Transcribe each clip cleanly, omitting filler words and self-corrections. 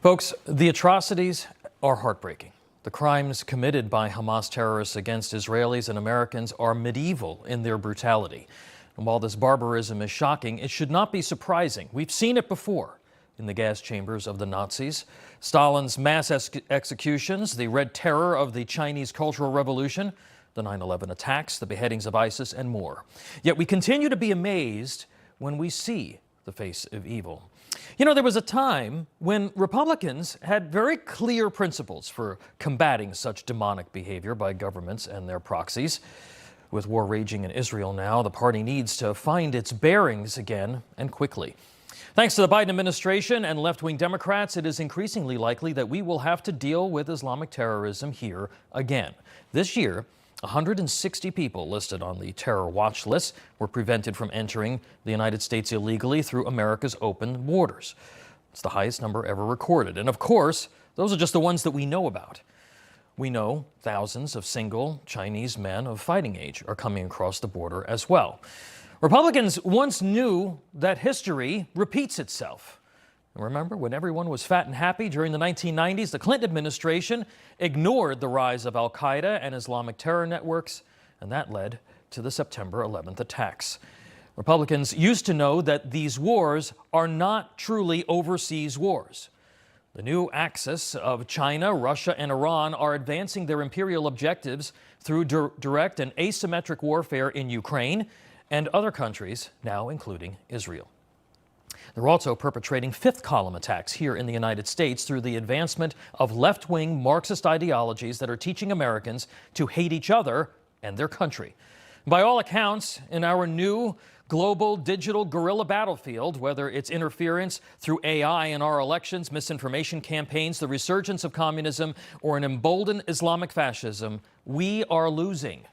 Folks, the atrocities are heartbreaking. The crimes committed by Hamas terrorists against Israelis and Americans are medieval in their brutality. And while this barbarism is shocking, it should not be surprising. We've seen it before in the gas chambers of the Nazis, Stalin's mass executions, the Red Terror of the Chinese Cultural Revolution, the 9/11 attacks, the beheadings of ISIS, and more. Yet we continue to be amazed when we see the face of evil. You know, there was a time when Republicans had very clear principles for combating such demonic behavior by governments and their proxies. With war raging in Israel now, the party needs to find its bearings again, and quickly. Thanks to the Biden administration and left-wing Democrats, it is increasingly likely that we will have to deal with Islamic terrorism here again. This year, 160 people listed on the terror watch list were prevented from entering the United States illegally through America's open borders. It's the highest number ever recorded. And of course, those are just the ones that we know about. We know thousands of single Chinese men of fighting age are coming across the border as well. Republicans once knew that history repeats itself. Remember, when everyone was fat and happy during the 1990s, the Clinton administration ignored the rise of al-Qaeda and Islamic terror networks, and that led to the September 11th attacks. Republicans used to know that these wars are not truly overseas wars. The new axis of China, Russia, and Iran are advancing their imperial objectives through direct and asymmetric warfare in Ukraine and other countries, now including Israel. They're also perpetrating fifth-column attacks here in the United States through the advancement of left-wing Marxist ideologies that are teaching Americans to hate each other and their country. By all accounts, in our new global digital guerrilla battlefield, whether it's interference through AI in our elections, misinformation campaigns, the resurgence of communism, or an emboldened Islamic fascism, we are losing.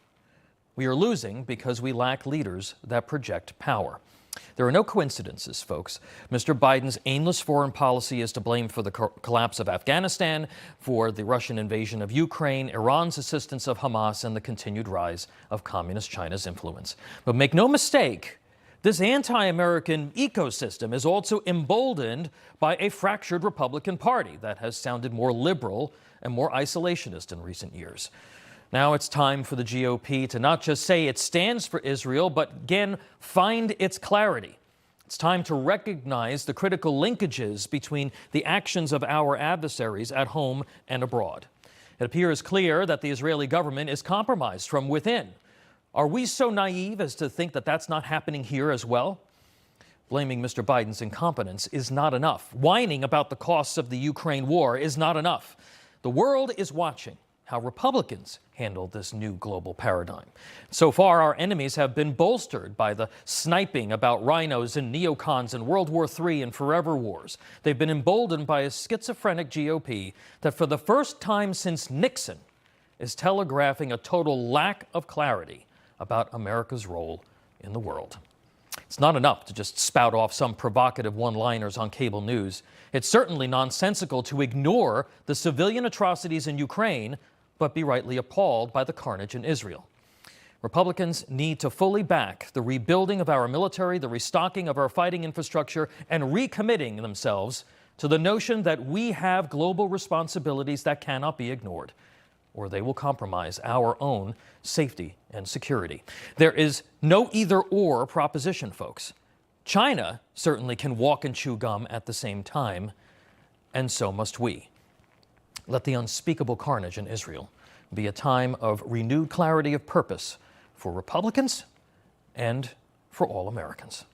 We are losing because we lack leaders that project power. There are no coincidences, folks. Mr. Biden's aimless foreign policy is to blame for the collapse of Afghanistan, for the Russian invasion of Ukraine, Iran's assistance of Hamas, and the continued rise of communist China's influence. But make no mistake, this anti-American ecosystem is also emboldened by a fractured Republican Party that has sounded more liberal and more isolationist in recent years. Now it's time for the GOP to not just say it stands for Israel, but again, find its clarity. It's time to recognize the critical linkages between the actions of our adversaries at home and abroad. It appears clear that the Israeli government is compromised from within. Are we so naive as to think that that's not happening here as well? Blaming Mr. Biden's incompetence is not enough. Whining about the costs of the Ukraine war is not enough. The world is watching how Republicans handle this new global paradigm. So far, our enemies have been bolstered by the sniping about rhinos and neocons in World War III and forever wars. They've been emboldened by a schizophrenic GOP that for the first time since Nixon is telegraphing a total lack of clarity about America's role in the world. It's not enough to just spout off some provocative one-liners on cable news. It's certainly nonsensical to ignore the civilian atrocities in Ukraine but be rightly appalled by the carnage in Israel. Republicans need to fully back the rebuilding of our military, the restocking of our fighting infrastructure, and recommitting themselves to the notion that we have global responsibilities that cannot be ignored, or they will compromise our own safety and security. There is no either-or proposition, folks. China certainly can walk and chew gum at the same time, and so must we. Let the unspeakable carnage in Israel be a time of renewed clarity of purpose for Republicans and for all Americans.